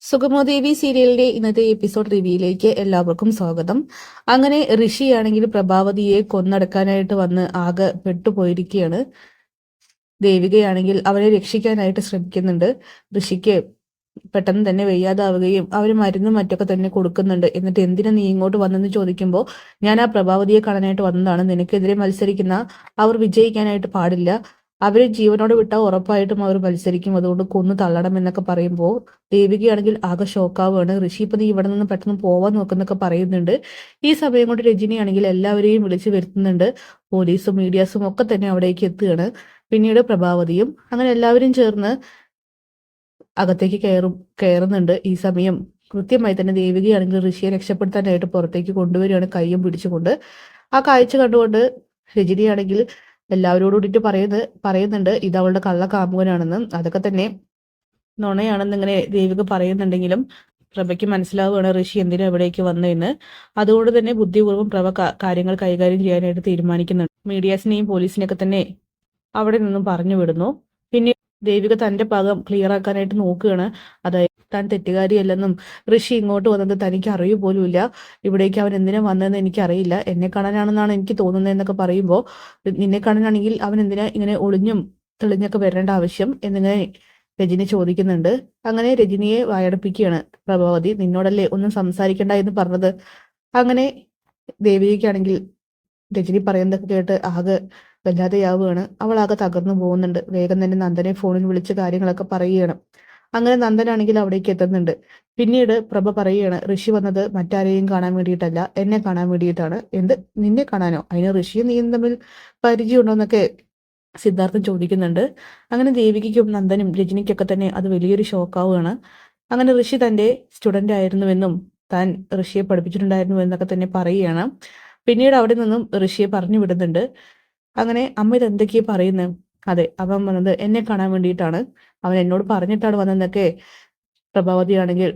സുഗമോദേവി സീരിയലിന്റെ ഇന്നത്തെ എപ്പിസോഡ് റിവ്യൂയിലേക്ക് എല്ലാവർക്കും സ്വാഗതം. അങ്ങനെ ഋഷിയാണെങ്കിൽ പ്രഭാവതിയെ കൊന്നടക്കാനായിട്ട് വന്ന് ആകെ പെട്ടുപോയിരിക്കുകയാണ്. ദേവികയാണെങ്കിൽ അവനെ രക്ഷിക്കാനായിട്ട് ശ്രമിക്കുന്നുണ്ട്. ഋഷിക്ക് പെട്ടെന്ന് തന്നെ വയ്യാതാവുകയും അവർ മരുന്നും മറ്റൊക്കെ തന്നെ കൊടുക്കുന്നുണ്ട്. എന്നിട്ട് എന്തിനാ നീ ഇങ്ങോട്ട് വന്നെന്ന് ചോദിക്കുമ്പോൾ, ഞാൻ ആ പ്രഭാവതിയെ കാണാനായിട്ട് വന്നതാണ്. നിനക്കെതിരെ മത്സരിക്കുന്ന അവർ വിജയിക്കാനായിട്ട് പാടില്ല. അവരെ ജീവനോടെ വിട്ടാൽ ഉറപ്പായിട്ടും അവർ മത്സരിക്കും. അതുകൊണ്ട് കൊന്നു തള്ളണം എന്നൊക്കെ പറയുമ്പോൾ ദേവികയാണെങ്കിൽ ആകെ ഷോക്കാവുകയാണ്. ഋഷി ഇപ്പൊ നീ ഇവിടെ നിന്ന് പെട്ടെന്ന് പോവാൻ നോക്കുന്നൊക്കെ പറയുന്നുണ്ട്. ഈ സമയം കൊണ്ട് രജനിയാണെങ്കിൽ എല്ലാവരെയും വിളിച്ചു വരുത്തുന്നുണ്ട്. പോലീസും മീഡിയാസും ഒക്കെ തന്നെ അവിടേക്ക് എത്തുകയാണ്. പിന്നീട് പ്രഭാവതിയും അങ്ങനെ എല്ലാവരും ചേർന്ന് അകത്തേക്ക് കയറുന്നുണ്ട്. ഈ സമയം കൃത്യമായി തന്നെ ദേവികയാണെങ്കിൽ ഋഷിയെ രക്ഷപ്പെടുത്താനായിട്ട് പുറത്തേക്ക് കൊണ്ടുവരികയാണ്, കയ്യും പിടിച്ചുകൊണ്ട്. ആ കാഴ്ച കണ്ടുകൊണ്ട് രജനിയാണെങ്കിൽ എല്ലാവരോടും കൂടിയിട്ട് പറയുന്നുണ്ട് ഇത് അവളുടെ കള്ള കാമുകനാണെന്ന്. അതൊക്കെ തന്നെ നുണയാണെന്ന് ഇങ്ങനെ ദേവിക പറയുന്നുണ്ടെങ്കിലും പ്രഭയ്ക്ക് മനസ്സിലാവുകയാണ് ഋഷി എന്തിനാ എവിടേക്ക് വന്നതെന്ന്. അതുകൊണ്ട് തന്നെ ബുദ്ധിപൂർവ്വം പ്രഭ കാര്യങ്ങൾ കൈകാര്യം ചെയ്യാനായിട്ട് തീരുമാനിക്കുന്നുണ്ട്. മീഡിയാസിനെയും പോലീസിനെയൊക്കെ തന്നെ അവിടെ നിന്നും പറഞ്ഞു വിടുന്നു. പിന്നെ ദേവിക തന്റെ ഭാഗം ക്ലിയർ ആക്കാനായിട്ട് നോക്കുകയാണ്. അതായത് താൻ തെറ്റുകാരിയല്ലെന്നും ഋഷി ഇങ്ങോട്ട് വന്നത് തനിക്ക് അറിയുപോലുമില്ല, ഇവിടേക്ക് അവൻ എന്തിനാ വന്നതെന്ന് എനിക്കറിയില്ല, എന്നെ കാണാനാണെന്നാണ് എനിക്ക് തോന്നുന്നത് എന്നൊക്കെ പറയുമ്പോൾ, നിന്നെ കാണാനാണെങ്കിൽ അവൻ എന്തിനാ ഇങ്ങനെ ഒളിഞ്ഞും തെളിഞ്ഞൊക്കെ വരേണ്ട ആവശ്യം എന്നിങ്ങനെ രജനി ചോദിക്കുന്നുണ്ട്. അങ്ങനെ രജനിയെ വായടപ്പിക്കുകയാണ് പ്രഭാവതി. നിന്നോടല്ലേ ഒന്നും സംസാരിക്കണ്ട എന്ന് പറഞ്ഞത്. അങ്ങനെ ദേവികയ്ക്കാണെങ്കിൽ രജനി പറയുന്നതൊക്കെ കേട്ട് ആകെ വല്ലാതെയാവുകയാണ്. അവൾ ആകെ തകർന്നു പോകുന്നുണ്ട്. വേഗം തന്നെ നന്ദനെ ഫോണിൽ വിളിച്ച് കാര്യങ്ങളൊക്കെ പറയുകയാണ്. അങ്ങനെ നന്ദനാണെങ്കിൽ അവിടേക്ക് എത്തുന്നുണ്ട്. പിന്നീട് പ്രഭ പറയുകയാണ് ഋഷി വന്നത് മറ്റാരെയും കാണാൻ വേണ്ടിയിട്ടല്ല, എന്നെ കാണാൻ വേണ്ടിയിട്ടാണ്. എന്ത്, നിന്നെ കാണാനോ? അതിന് ഋഷിയും നീയും തമ്മിൽ പരിചയമുണ്ടോ എന്നൊക്കെ സിദ്ധാർത്ഥൻ ചോദിക്കുന്നുണ്ട്. അങ്ങനെ ദേവികയ്ക്കും നന്ദനും രജനിക്കൊക്കെ തന്നെ അത് വലിയൊരു ഷോക്കാവുകയാണ്. അങ്ങനെ ഋഷി തന്റെ സ്റ്റുഡന്റ് ആയിരുന്നുവെന്നും താൻ ഋഷിയെ പഠിപ്പിച്ചിട്ടുണ്ടായിരുന്നു എന്നൊക്കെ തന്നെ പറയുകയാണ്. പിന്നീട് അവിടെ നിന്നും ഋഷിയെ പറഞ്ഞു വിടുന്നുണ്ട്. അങ്ങനെ അമ്മ ഇതെന്തൊക്കെയാ പറയുന്നത്? അതെ, അവൻ വന്നത് എന്നെ കാണാൻ വേണ്ടിയിട്ടാണ്, അവൻ എന്നോട് പറഞ്ഞിട്ടാണ് വന്നതെന്നൊക്കെ പ്രഭാവതിയാണെങ്കിൽ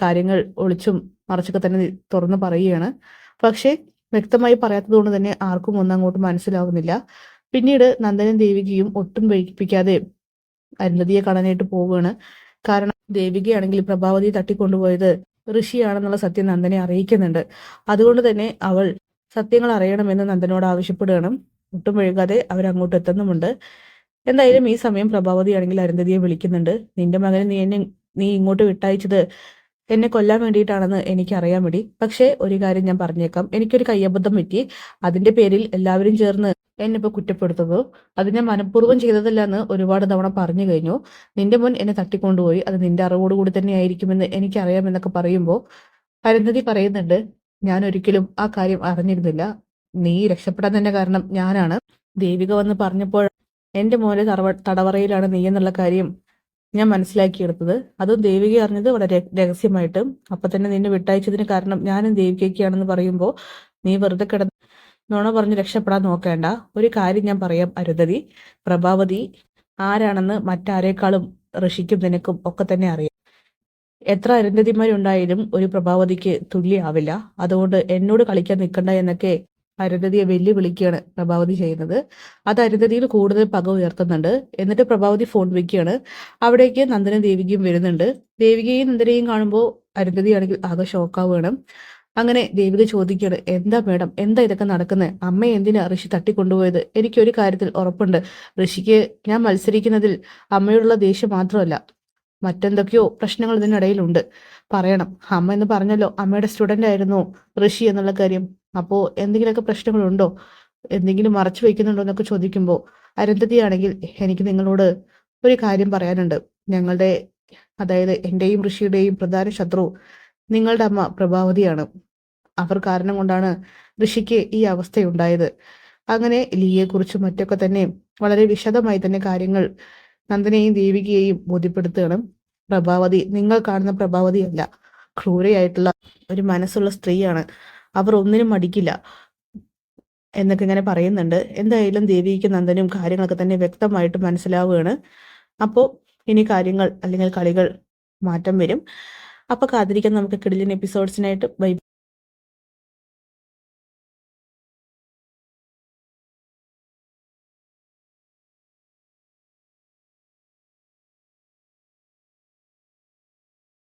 കാര്യങ്ങൾ ഒളിച്ചും മറച്ചൊക്കെ തന്നെ തുറന്നു പറയുകയാണ്. പക്ഷേ വ്യക്തമായി പറയാത്തത് കൊണ്ട് തന്നെ ആർക്കും ഒന്നും അങ്ങോട്ട് മനസ്സിലാവുന്നില്ല. പിന്നീട് നന്ദനും ദേവികയും ഒട്ടും വൈകിപ്പിക്കാതെ അരുന്ധതിയെ കാണാനായിട്ട് പോവുകയാണ്. കാരണം ദേവികയാണെങ്കിൽ പ്രഭാവതിയെ തട്ടിക്കൊണ്ടുപോയത് ഋഷിയാണെന്നുള്ള സത്യം നന്ദനെ അറിയിക്കുന്നുണ്ട്. അതുകൊണ്ട് തന്നെ അവൾ സത്യങ്ങൾ അറിയണമെന്ന് നന്ദനോട് ആവശ്യപ്പെടുകയാണ്. ഒട്ടും വൈകാതെ അവരങ്ങോട്ട് എത്തുന്നുമുണ്ട്. എന്തായാലും ഈ സമയം പ്രഭാവതി ആണെങ്കിൽ അരുന്ധതിയെ വിളിക്കുന്നുണ്ട്. നിന്റെ മകനെ നീ ഇങ്ങോട്ട് വിട്ടയച്ചത് എന്നെ കൊല്ലാൻ വേണ്ടിയിട്ടാണെന്ന് എനിക്കറിയാൻ വേണ്ടി. പക്ഷേ ഒരു കാര്യം ഞാൻ പറഞ്ഞേക്കാം, എനിക്കൊരു കയ്യബദ്ധം പറ്റി. അതിന്റെ പേരിൽ എല്ലാവരും ചേർന്ന് എന്നെ ഇപ്പൊ കുറ്റപ്പെടുത്തുന്നു. അത് ഞാൻ മനഃപൂർവ്വം ചെയ്തതല്ല എന്ന് ഒരുപാട് തവണ പറഞ്ഞു കഴിഞ്ഞു. നിന്റെ മുൻ എന്നെ തട്ടിക്കൊണ്ടുപോയി, അത് നിന്റെ അറിവോടുകൂടി തന്നെ ആയിരിക്കുമെന്ന് എനിക്കറിയാമെന്നൊക്കെ പറയുമ്പോൾ അരുന്ധതി പറയുന്നുണ്ട്, ഞാൻ ഒരിക്കലും ആ കാര്യം അറിഞ്ഞിരുന്നില്ല. നീ രക്ഷപ്പെടാൻ തന്നെ കാരണം ഞാനാണ്. ദേവിക വന്ന് പറഞ്ഞപ്പോൾ എന്റെ മോനെ തടവറയിലാണ് നീ എന്നുള്ള കാര്യം ഞാൻ മനസ്സിലാക്കിയെടുത്തത്. അതും ദേവിക അറിഞ്ഞത് വളരെ രഹസ്യമായിട്ട്. അപ്പൊ തന്നെ നിന്നെ വിട്ടയച്ചതിന് കാരണം ഞാനും ദേവികയ്ക്കാണെന്ന് പറയുമ്പോൾ നീ വെറുതെ കിടന്ന് നുണ പറഞ്ഞ് രക്ഷപ്പെടാൻ നോക്കേണ്ട. ഒരു കാര്യം ഞാൻ പറയാം അരുന്ധതി, പ്രഭാവതി ആരാണെന്ന് മറ്റാരേക്കാളും ഋഷിക്കും നിനക്കും ഒക്കെ തന്നെ അറിയാം. എത്ര അരുന്ധതിമാരുണ്ടായാലും ഒരു പ്രഭാവതിക്ക് തുല്യാവില്ല. അതുകൊണ്ട് എന്നോട് കളിക്കാൻ നിൽക്കണ്ട എന്നൊക്കെ അരുന്ധതിയെ വെല്ലുവിളിക്കുകയാണ് പ്രഭാവതി ചെയ്യുന്നത്. അത് അരുന്ധതിയിൽ കൂടുതൽ പക ഉയർത്തുന്നുണ്ട്. എന്നിട്ട് പ്രഭാവതി ഫോൺ വെക്കുകയാണ്. അവിടേക്ക് നന്ദനും ദേവികയും വരുന്നുണ്ട്. ദേവികയും നന്ദനെയും കാണുമ്പോൾ അരുന്ധതി ആണെങ്കിൽ ആകെ ഷോക്കാവുകയാണ്. അങ്ങനെ ദേവിക ചോദിക്കുകയാണ്, എന്താ മേഡം, എന്താ ഇതൊക്കെ നടക്കുന്നത്? അമ്മയെ എന്തിനാ ഋഷി തട്ടിക്കൊണ്ടുപോയത്? എനിക്കൊരു കാര്യത്തിൽ ഉറപ്പുണ്ട്, ഋഷിക്ക് ഞാൻ മത്സരിക്കുന്നതിൽ അമ്മയോടുള്ള ദേഷ്യം മാത്രമല്ല, മറ്റെന്തൊക്കെയോ പ്രശ്നങ്ങൾ ഇതിനിടയിലുണ്ട്. പറയണം, അമ്മ എന്ന് പറഞ്ഞല്ലോ അമ്മയുടെ സ്റ്റുഡന്റ് ആയിരുന്നു ഋഷി എന്നുള്ള കാര്യം. അപ്പോ എന്തെങ്കിലുമൊക്കെ പ്രശ്നങ്ങളുണ്ടോ, എന്തെങ്കിലും മറച്ചു വെക്കുന്നുണ്ടോ എന്നൊക്കെ ചോദിക്കുമ്പോൾ അരുന്ധതിയാണെങ്കിൽ എനിക്ക് നിങ്ങളോട് ഒരു കാര്യം പറയാനുണ്ട്. ഞങ്ങളുടെ, അതായത് എന്റെയും ഋഷിയുടെയും പ്രധാന ശത്രു നിങ്ങളുടെ അമ്മ പ്രഭാവതിയാണ്. അവർ കാരണം കൊണ്ടാണ് ഋഷിക്ക് ഈ അവസ്ഥയുണ്ടായത്. അങ്ങനെ ലീയെക്കുറിച്ചും മറ്റൊക്കെ തന്നെ വളരെ വിശദമായി തന്നെ കാര്യങ്ങൾ നന്ദനെയും ദേവികയെയും ബോധ്യപ്പെടുത്തുകയാണ്. പ്രഭാവതി നിങ്ങൾ കാണുന്ന പ്രഭാവതിയല്ല, ക്രൂരയായിട്ടുള്ള ഒരു മനസ്സുള്ള സ്ത്രീയാണ്. അവർ ഒന്നിനും മടിക്കില്ല എന്നൊക്കെ ഇങ്ങനെ പറയുന്നുണ്ട്. എന്തായാലും ദേവിക്ക് നന്ദനും കാര്യങ്ങളൊക്കെ തന്നെ വ്യക്തമായിട്ട് മനസ്സിലാവുകയാണ്. അപ്പോൾ ഇനി കാര്യങ്ങൾ അല്ലെങ്കിൽ കളികൾ മാറ്റം വരും. അപ്പൊ കാത്തിരിക്കാൻ നമുക്ക് കിടിലൻ എപ്പിസോഡ്സിനായിട്ട്. ബൈ.